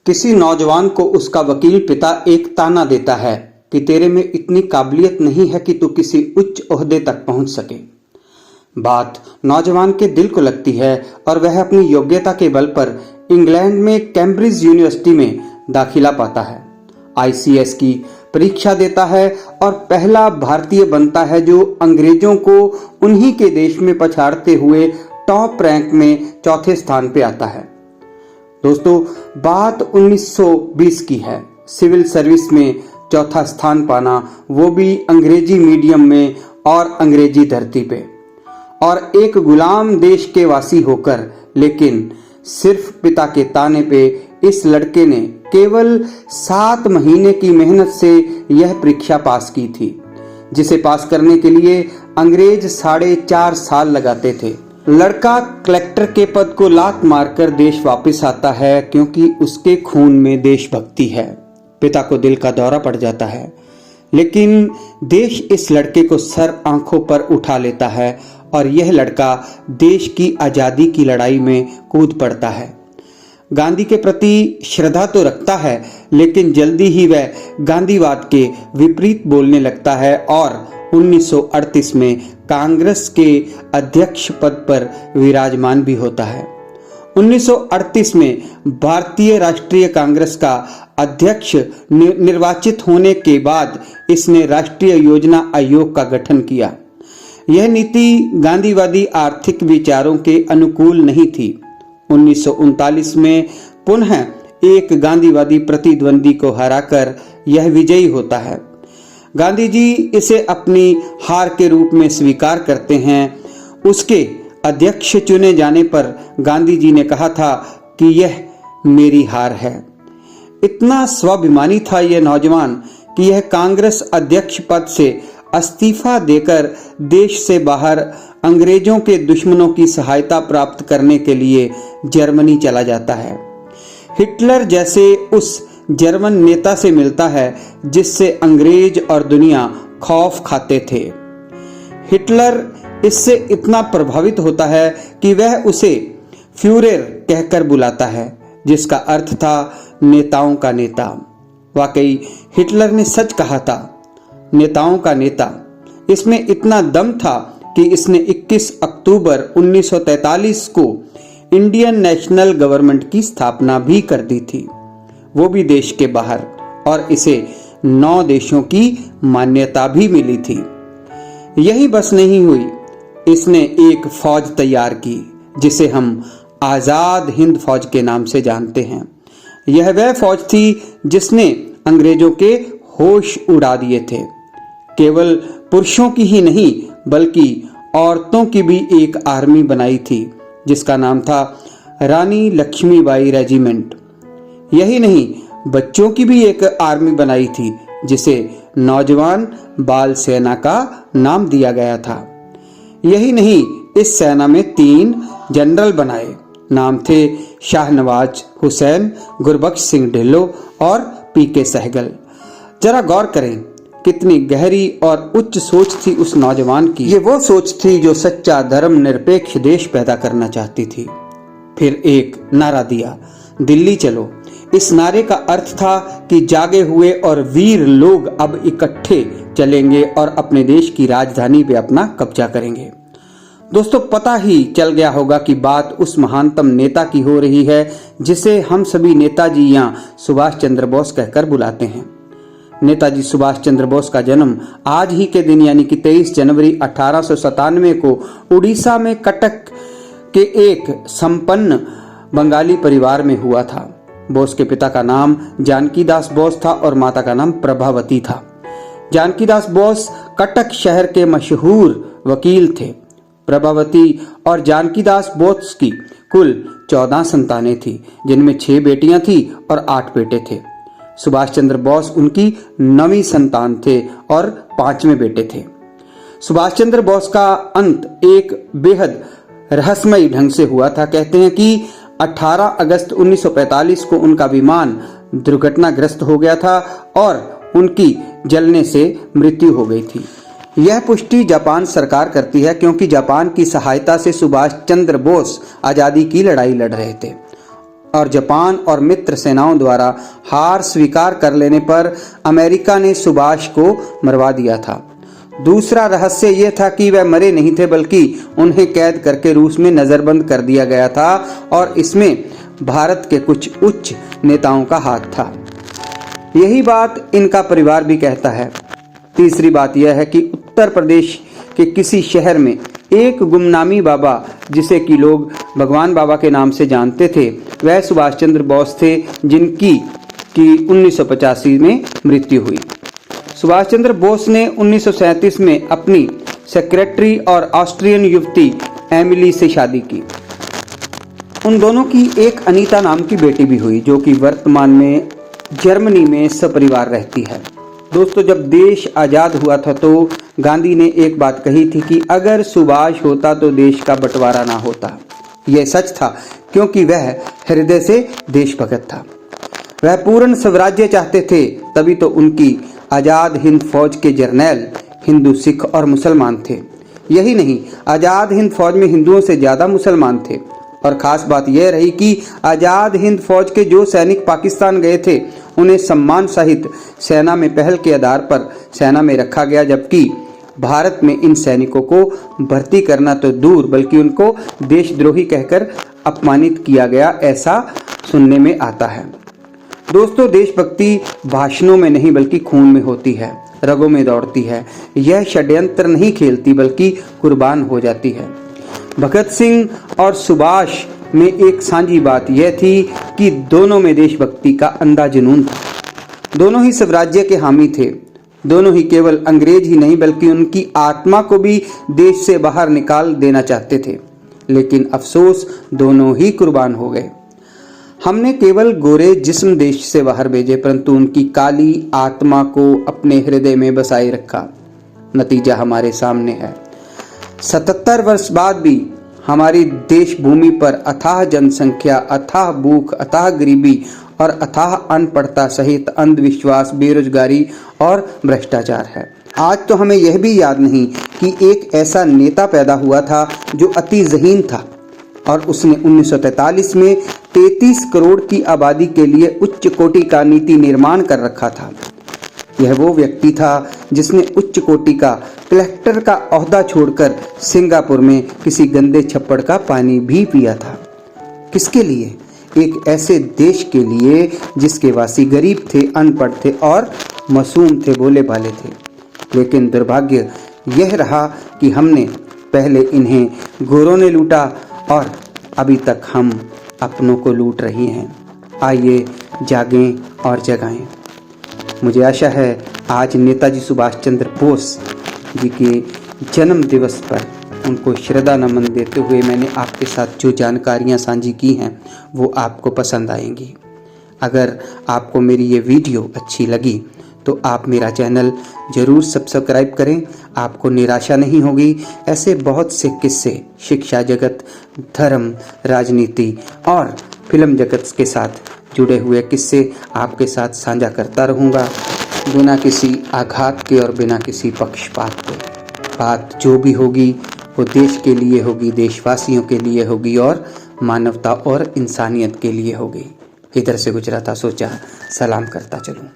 किसी नौजवान को उसका वकील पिता एक ताना देता है कि तेरे में इतनी काबिलियत नहीं है कि तू किसी उच्च ओहदे तक पहुंच सके। बात नौजवान के दिल को लगती है और वह अपनी योग्यता के बल पर इंग्लैंड में कैम्ब्रिज यूनिवर्सिटी में दाखिला पाता है। आईसीएस की परीक्षा देता है और पहला भारतीय बनता है जो अंग्रेजों को उन्हीं के देश में पछाड़ते हुए टॉप रैंक में चौथे स्थान पे आता है। दोस्तों, बात 1920 की है। सिविल सर्विस में चौथा स्थान पाना, वो भी अंग्रेजी मीडियम में और अंग्रेजी धरती पे, और एक गुलाम देश के वासी होकर। लेकिन सिर्फ पिता के ताने पे इस लड़के ने केवल 7 महीने की मेहनत से यह परीक्षा पास की थी, जिसे पास करने के लिए अंग्रेज 4.5 साल लगाते थे। लड़का कलेक्टर के पद को लात मारकर देश वापस आता है क्योंकि उसके खून में देशभक्ति है। पिता को दिल का दौरा पड़ जाता है, लेकिन देश इस लड़के को सर आंखों पर उठा लेता है और यह लड़का देश की आजादी की लड़ाई में कूद पड़ता है। गांधी के प्रति श्रद्धा तो रखता है, लेकिन जल्दी ही वह गांधीवाद के विपरीत बोलने लगता है और 1938 में कांग्रेस के अध्यक्ष पद पर विराजमान भी होता है। 1938 में भारतीय राष्ट्रीय कांग्रेस का अध्यक्ष निर्वाचित होने के बाद इसने राष्ट्रीय योजना आयोग का गठन किया। यह नीति गांधीवादी आर्थिक विचारों के अनुकूल नहीं थी। 1939 में पुनः एक गांधीवादी प्रतिद्वंदी को हराकर यह विजयी होता है। गांधी जी इसे अपनी हार के रूप में स्वीकार करते हैं। उसके अध्यक्ष चुने जाने पर गांधी जी ने कहा था कि यह मेरी हार है। इतना स्वाभिमानी था यह नौजवान कि यह कांग्रेस अध्यक्ष पद से इस्तीफा देकर देश से बाहर अंग्रेजों के दुश्मनों की सहायता प्राप्त करने के लिए जर्मनी चला जाता है। हिटलर जैसे उस जर्मन नेता से मिलता है जिससे अंग्रेज और दुनिया खौफ खाते थे। हिटलर इससे इतना प्रभावित होता है कि वह उसे फ्यूरेर कहकर बुलाता है, जिसका अर्थ था नेताओं का नेता। वाकई हिटलर ने सच कहा था, नेताओं का नेता। इसमें इतना दम था कि इसने 21 अक्टूबर 1943 को इंडियन नेशनल गवर्नमेंट की स्थापना भी कर दी थी, वो भी देश के बाहर, और इसे 9 देशों की मान्यता भी मिली थी। यही बस नहीं हुई, इसने एक फौज तैयार की जिसे हम आजाद हिंद फौज के नाम से जानते हैं। यह वह फौज थी जिसने अंग्रेजों के होश उड़ा दिए थे। केवल पुरुषों की ही नहीं बल्कि औरतों की भी एक आर्मी बनाई थी जिसका नाम था रानी लक्ष्मीबाई रेजिमेंट। यही नहीं, बच्चों की भी एक आर्मी बनाई थी जिसे नौजवान बाल सेना का नाम दिया गया था। यही नहीं, इस सेना में 3 जनरल बनाए, नाम थे शाहनवाज हुसैन, गुरबख्श सिंह ढिल्लों और पीके सहगल। जरा गौर करें, कितनी गहरी और उच्च सोच थी उस नौजवान की। ये वो सोच थी जो सच्चा धर्मनिरपेक्ष देश पैदा करना चाहती थी। फिर एक नारा दिया, दिल्ली चलो। इस नारे का अर्थ था कि जागे हुए और वीर लोग अब इकट्ठे चलेंगे और अपने देश की राजधानी पे अपना कब्जा करेंगे। दोस्तों, पता ही चल गया होगा कि बात उस महानतम नेता की हो रही है जिसे हम सभी नेताजी या सुभाष चंद्र बोस कहकर बुलाते हैं। नेताजी सुभाष चंद्र बोस का जन्म आज ही के दिन यानी कि 23 जनवरी 1897 को उड़ीसा में कटक के एक संपन्न बंगाली परिवार में हुआ था। बोस के पिता का नाम जानकीदास बोस था और माता का नाम प्रभावती था। जानकीदास बोस कटक शहर के मशहूर वकील थे। प्रभावती और जानकीदास बोस की कुल 14 संतानें थी, जिनमें 6 बेटियां थी और 8 बेटे थे। सुभाष चंद्र बोस उनकी 9वीं संतान थे और 5वें बेटे थे। सुभाष चंद्र बोस का अंत एक बेहद रहस्यमयी ढंग से हुआ था। कहते हैं कि 18 अगस्त 1945 को उनका विमान दुर्घटनाग्रस्त हो गया था और उनकी जलने से मृत्यु हो गई थी। यह पुष्टि जापान सरकार करती है क्योंकि जापान की सहायता से सुभाष चंद्र बोस आजादी की लड़ाई लड़ रहे थे और जापान और मित्र सेनाओं द्वारा हार स्वीकार कर लेने पर अमेरिका ने सुभाष को मरवा दिया था। दूसरा रहस्य यह था कि वह मरे नहीं थे, बल्कि उन्हें कैद करके रूस में नजरबंद कर दिया गया था और इसमें भारत के कुछ उच्च नेताओं का हाथ था। यही बात इनका परिवार भी कहता है। तीसरी बात यह है कि उत्तर प्रदेश के किसी शहर में एक गुमनामी बाबा, जिसे कि लोग भगवान बाबा के नाम से जानते थे, वह सुभाष चंद्र बोस थे, जिनकी 1985 में मृत्यु हुई। सुभाष चंद्र बोस ने 1937 में अपनी सेक्रेटरी और ऑस्ट्रियन युवती एमिली से शादी की। उन दोनों की एक अनीता नाम की बेटी भी हुई, जो कि वर्तमान में जर्मनी में सपरिवार रहती है। दोस्तों, जब देश आजाद हुआ था तो गांधी ने एक बात कही थी कि अगर सुभाष होता तो देश का बंटवारा ना होता। यह सच था, क्योंकि वह हृदय से देशभक्त था। वह पूर्ण स्वराज्य चाहते थे, तभी तो उनकी आजाद हिंद फौज के जर्नैल हिंदू, सिख और मुसलमान थे। यही नहीं, आजाद हिंद फौज में हिंदुओं से ज्यादा मुसलमान थे। और खास बात यह रही कि आजाद हिंद फौज के जो सैनिक पाकिस्तान गए थे, उन्हें सम्मान सहित सेना में पहल के आधार पर सेना में रखा गया, जबकि भारत में इन सैनिकों को भर्ती करना तो दूर, बल्कि उनको देशद्रोही कहकर अपमानित किया गया, ऐसा सुनने में आता है। दोस्तों, देशभक्ति भाषणों में नहीं बल्कि खून में होती है, रगों में दौड़ती है। यह षड्यंत्र नहीं खेलती, बल्कि कुर्बान हो जाती है। भगत सिंह और सुभाष में एक साझी बात यह थी कि दोनों में देशभक्ति का अंधा जुनून था। दोनों ही स्वराज्य के हामी थे। दोनों ही केवल अंग्रेज ही नहीं, बल्कि उनकी आत्मा को भी देश से बाहर निकाल देना चाहते थे। लेकिन अफसोस, दोनों ही कुर्बान हो गए। हमने केवल गोरे जिस्म देश से बाहर भेजे, परंतु उनकी काली आत्मा को अपने हृदय में बसाए रखा। नतीजा हमारे सामने है। 77 वर्ष बाद भी हमारी देश भूमि पर अथाह जनसंख्या, अथाह भूख, अथाह गरीबी और अथाह अनपढ़ता सहित अंधविश्वास, बेरोजगारी और भ्रष्टाचार है। आज तो हमें यह भी याद नहीं कि एक ऐसा नेता पैदा हुआ था जो अति ज़हीन था और उसने 1943 में 33 करोड़ की आबादी के लिए उच्च कोटि का नीति निर्माण कर रखा था। यह वो व्यक्ति था जिसने उच्च कोटि का कलेक्टर का ओहदा छोड़कर सिंगापुर में किसी गंदे छप्पड़ का पानी भी पिया था। किसके लिए? एक ऐसे देश के लिए जिसके वासी गरीब थे, अनपढ़ थे और मासूम थे, भोले भाले थे। लेकिन दुर्भाग्य यह रहा कि हमने पहले इन्हें गोरों ने लूटा और अभी तक हम अपनों को लूट रही हैं। आइए जागें और जगाएं। मुझे आशा है आज नेताजी सुभाष चंद्र बोस जी के जन्म दिवस पर उनको श्रद्धा नमन देते हुए मैंने आपके साथ जो जानकारियां साझी की हैं वो आपको पसंद आएंगी। अगर आपको मेरी ये वीडियो अच्छी लगी तो आप मेरा चैनल ज़रूर सब्सक्राइब करें। आपको निराशा नहीं होगी। ऐसे बहुत से किस्से शिक्षा जगत, धर्म, राजनीति और फिल्म जगत के साथ जुड़े हुए किस्से आपके साथ साझा करता रहूँगा, बिना किसी आघात के और बिना किसी पक्षपात के। बात जो भी होगी वो देश के लिए होगी, देशवासियों के लिए होगी और मानवता और इंसानियत के लिए होगी। इधर से गुजरा था, सोचा सलाम करता चलूँ।